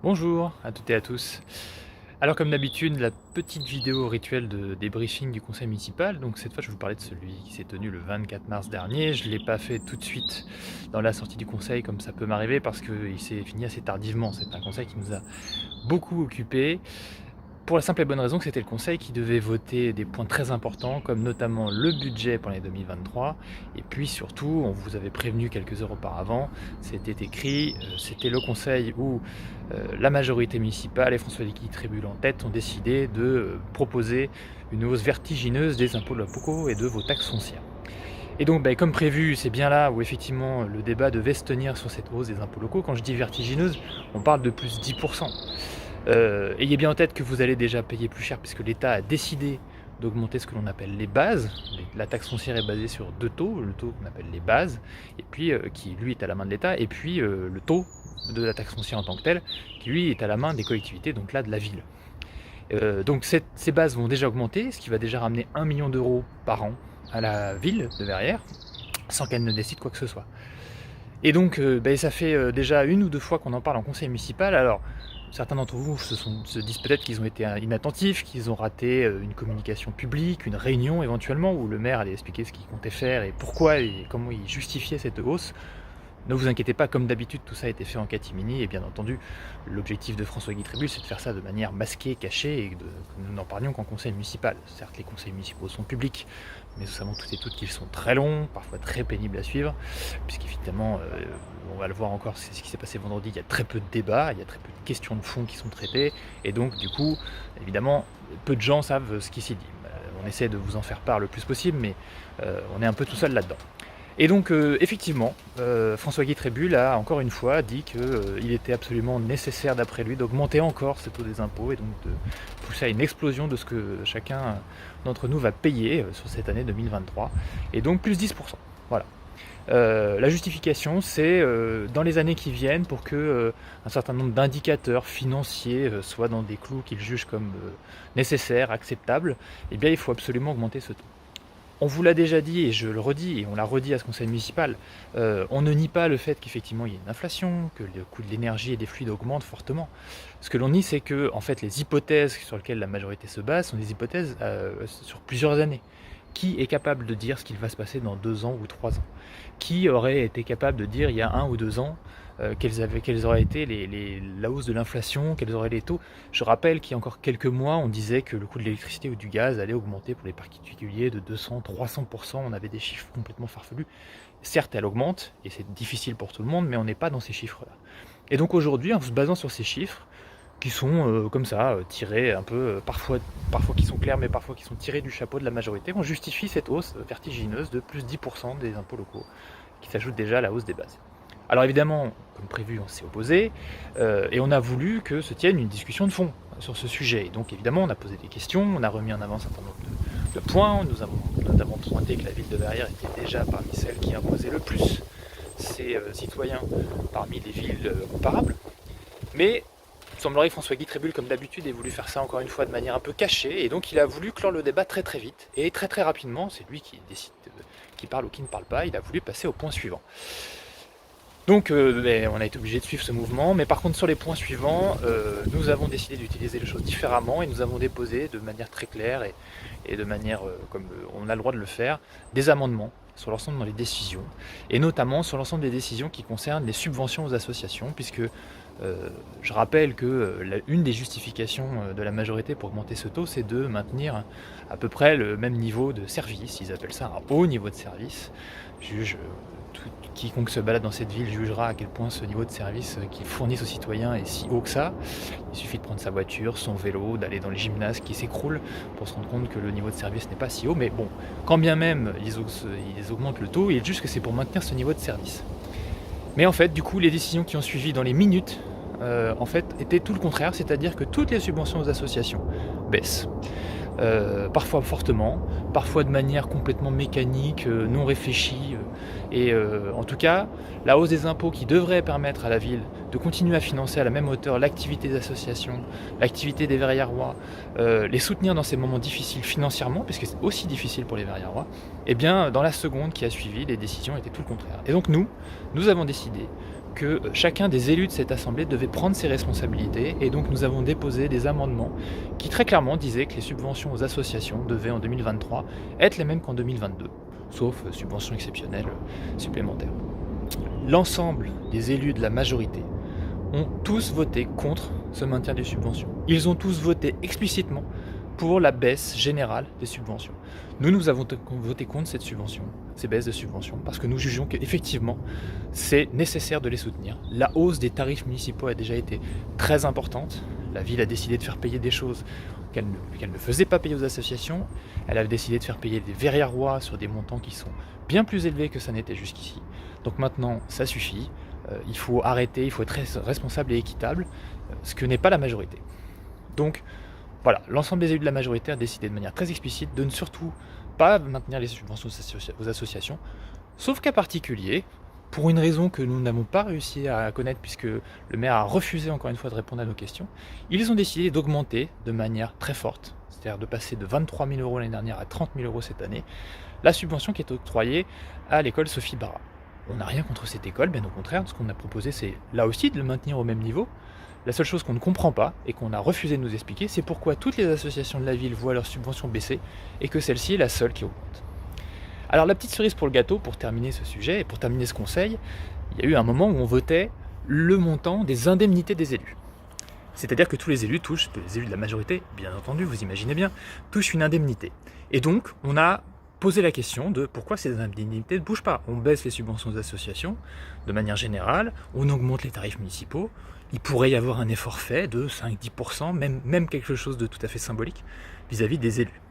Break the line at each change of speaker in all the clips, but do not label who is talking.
Bonjour à toutes et à tous. Alors comme d'habitude, la petite vidéo rituelle de débriefing du conseil municipal. Donc cette fois, je vais vous parler de celui qui s'est tenu le 24 mars dernier. Je ne l'ai pas fait tout de suite dans la sortie du conseil comme ça peut m'arriver parce qu'il s'est fini assez tardivement. C'est un conseil qui nous a beaucoup occupés. Pour la simple et bonne raison que c'était le conseil qui devait voter des points très importants, comme notamment le budget pour l'année 2023. Et puis surtout, on vous avait prévenu quelques heures auparavant, c'était écrit, c'était le conseil où la majorité municipale et François-Guy Trébul en tête ont décidé de proposer une hausse vertigineuse des impôts de la POCO et de vos taxes foncières. Et donc, comme prévu, c'est bien là où effectivement le débat devait se tenir sur cette hausse des impôts locaux. Quand je dis vertigineuse, on parle de plus 10%. Ayez bien en tête que vous allez déjà payer plus cher puisque l'État a décidé d'augmenter ce que l'on appelle les bases. La taxe foncière est basée sur deux taux, le taux qu'on appelle les bases, et puis qui lui est à la main de l'État, et puis le taux de la taxe foncière en tant que telle, qui lui est à la main des collectivités, donc là de la ville. Donc ces bases vont déjà augmenter, ce qui va déjà ramener 1 million d'euros par an à la ville de Verrières, sans qu'elle ne décide quoi que ce soit. Et donc, ça fait déjà une ou deux fois qu'on en parle en conseil municipal. Alors, certains d'entre vous se disent peut-être qu'ils ont été inattentifs, qu'ils ont raté une communication publique, une réunion éventuellement, où le maire allait expliquer ce qu'il comptait faire et pourquoi et comment il justifiait cette hausse. Ne vous inquiétez pas, comme d'habitude, tout ça a été fait en catimini, et bien entendu, l'objectif de François-Guy Trébul, c'est de faire ça de manière masquée, cachée, et que nous n'en parlions qu'en conseil municipal. Certes, les conseils municipaux sont publics, mais nous savons toutes et toutes qu'ils sont très longs, parfois très pénibles à suivre, puisqu'évidemment, on va le voir encore, c'est ce qui s'est passé vendredi, il y a très peu de débats, il y a très peu de questions de fond qui sont traitées, et donc, du coup, évidemment, peu de gens savent ce qui s'y dit. On essaie de vous en faire part le plus possible, mais on est un peu tout seul là-dedans. Et donc, effectivement, François-Guy Trébul a encore une fois dit qu'il était absolument nécessaire, d'après lui, d'augmenter encore ce taux des impôts et donc de pousser à une explosion de ce que chacun d'entre nous va payer sur cette année 2023, et donc plus 10%. Voilà. La justification, c'est dans les années qui viennent, pour que un certain nombre d'indicateurs financiers soient dans des clous qu'il juge comme nécessaires, acceptables, eh bien il faut absolument augmenter ce taux. On vous l'a déjà dit, et je le redis, et on l'a redit à ce conseil municipal, on ne nie pas le fait qu'effectivement il y ait une inflation, que le coût de l'énergie et des fluides augmente fortement. Ce que l'on nie, c'est que en fait, les hypothèses sur lesquelles la majorité se base sont des hypothèses sur plusieurs années. Qui est capable de dire ce qu'il va se passer dans 2 ans ou 3 ans? Qui aurait été capable de dire il y a 1 ou 2 ans quelles auraient été la hausse de l'inflation, quels auraient les taux? Je rappelle qu'il y a encore quelques mois, on disait que le coût de l'électricité ou du gaz allait augmenter pour les particuliers de 200-300%. On avait des chiffres complètement farfelus. Certes, elle augmente, et c'est difficile pour tout le monde, mais on n'est pas dans ces chiffres-là. Et donc aujourd'hui, en se basant sur ces chiffres, qui sont comme ça, tirés un peu, parfois qui sont clairs, mais parfois qui sont tirés du chapeau de la majorité, on justifie cette hausse vertigineuse de plus 10% des impôts locaux, qui s'ajoute déjà à la hausse des bases. Alors évidemment, comme prévu, on s'est opposé, et on a voulu que se tienne une discussion de fond sur ce sujet. Et donc évidemment, on a posé des questions, on a remis en avant un certain nombre de points, nous avons notamment pointé que la ville de Verrières était déjà parmi celles qui imposaient le plus ses citoyens parmi les villes comparables. Mais il semblerait que François-Guy Trébul, comme d'habitude, ait voulu faire ça encore une fois de manière un peu cachée, et donc il a voulu clore le débat très très vite, et très très rapidement. C'est lui qui décide qui parle ou qui ne parle pas. Il a voulu passer au point suivant. Donc on a été obligé de suivre ce mouvement, mais par contre sur les points suivants, nous avons décidé d'utiliser les choses différemment, et nous avons déposé de manière très claire et de manière comme on a le droit de le faire, des amendements sur l'ensemble des décisions, et notamment sur l'ensemble des décisions qui concernent les subventions aux associations, puisque je rappelle que une des justifications de la majorité pour augmenter ce taux, c'est de maintenir à peu près le même niveau de service. Ils appellent ça un haut niveau de service. Quiconque se balade dans cette ville jugera à quel point ce niveau de service qu'ils fournissent aux citoyens est si haut que ça. Il suffit de prendre sa voiture, son vélo, d'aller dans les gymnases qui s'écroulent pour se rendre compte que le niveau de service n'est pas si haut. Mais bon, quand bien même ils augmentent le taux, il est juste que c'est pour maintenir ce niveau de service. Mais en fait, du coup, les décisions qui ont suivi dans les minutes, en fait, étaient tout le contraire, c'est-à-dire que toutes les subventions aux associations baissent. Parfois fortement, parfois de manière complètement mécanique, non réfléchie. En tout cas, la hausse des impôts qui devrait permettre à la ville de continuer à financer à la même hauteur l'activité des associations, l'activité des Verriérois, les soutenir dans ces moments difficiles financièrement, puisque c'est aussi difficile pour les Verriérois, et bien dans la seconde qui a suivi, les décisions étaient tout le contraire. Et donc nous avons décidé que chacun des élus de cette assemblée devait prendre ses responsabilités, et donc nous avons déposé des amendements qui très clairement disaient que les subventions aux associations devaient en 2023 être les mêmes qu'en 2022, sauf subventions exceptionnelles supplémentaires. L'ensemble des élus de la majorité ont tous voté contre ce maintien des subventions. Ils ont tous voté explicitement pour la baisse générale des subventions. Nous avons voté contre cette subvention, ces baisses de subventions, parce que nous jugeons qu'effectivement, c'est nécessaire de les soutenir. La hausse des tarifs municipaux a déjà été très importante. La ville a décidé de faire payer des choses qu'elle ne faisait pas payer aux associations. Elle a décidé de faire payer des verrières-rois sur des montants qui sont bien plus élevés que ça n'était jusqu'ici. Donc maintenant, ça suffit. Il faut arrêter, il faut être responsable et équitable, ce que n'est pas la majorité. Donc voilà, l'ensemble des élus de la majorité a décidé de manière très explicite de ne surtout pas maintenir les subventions aux associations, sauf cas particulier, pour une raison que nous n'avons pas réussi à connaître puisque le maire a refusé encore une fois de répondre à nos questions. Ils ont décidé d'augmenter de manière très forte, c'est-à-dire de passer de 23 000 € l'année dernière à 30 000 € cette année, la subvention qui est octroyée à l'école Sophie Barra. On n'a rien contre cette école, bien au contraire, ce qu'on a proposé c'est là aussi de le maintenir au même niveau. La seule chose qu'on ne comprend pas et qu'on a refusé de nous expliquer, c'est pourquoi toutes les associations de la ville voient leurs subventions baisser et que celle-ci est la seule qui augmente. Alors la petite cerise pour le gâteau, pour terminer ce sujet et pour terminer ce conseil, il y a eu un moment où on votait le montant des indemnités des élus. C'est-à-dire que tous les élus touchent, tous les élus de la majorité, bien entendu, vous imaginez bien, touchent une indemnité. Et donc on a poser la question de pourquoi ces indemnités ne bougent pas. On baisse les subventions aux associations de manière générale, on augmente les tarifs municipaux, il pourrait y avoir un effort fait de 5-10%, même quelque chose de tout à fait symbolique vis-à-vis des élus.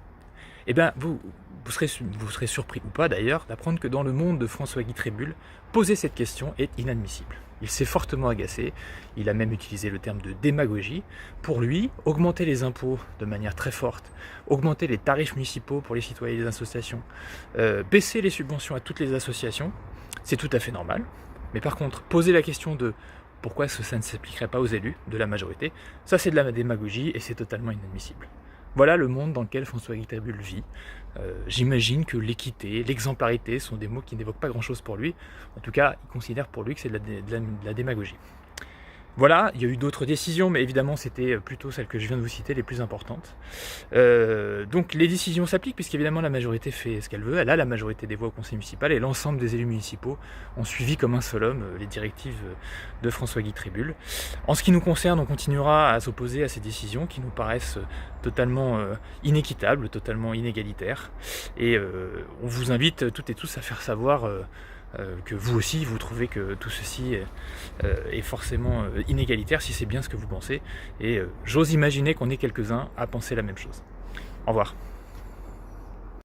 Eh bien, vous serez surpris ou pas d'ailleurs d'apprendre que dans le monde de François-Guy Trébulle, poser cette question est inadmissible. Il s'est fortement agacé, il a même utilisé le terme de démagogie. Pour lui, augmenter les impôts de manière très forte, augmenter les tarifs municipaux pour les citoyens et les associations, baisser les subventions à toutes les associations, c'est tout à fait normal. Mais par contre, poser la question de pourquoi ça ne s'appliquerait pas aux élus de la majorité, ça c'est de la démagogie et c'est totalement inadmissible. Voilà le monde dans lequel François-Guy Trébulle vit. J'imagine que l'équité, l'exemplarité sont des mots qui n'évoquent pas grand-chose pour lui. En tout cas, il considère pour lui que c'est de la démagogie. Voilà, il y a eu d'autres décisions, mais évidemment c'était plutôt celles que je viens de vous citer, les plus importantes. Donc les décisions s'appliquent, puisqu'évidemment la majorité fait ce qu'elle veut, elle a la majorité des voix au conseil municipal, et l'ensemble des élus municipaux ont suivi comme un seul homme les directives de François-Guy Trébulle. En ce qui nous concerne, on continuera à s'opposer à ces décisions qui nous paraissent totalement inéquitables, totalement inégalitaires, et on vous invite toutes et tous à faire savoir que vous aussi vous trouvez que tout ceci est forcément inégalitaire, si c'est bien ce que vous pensez, et j'ose imaginer qu'on est quelques-uns à penser la même chose. Au revoir.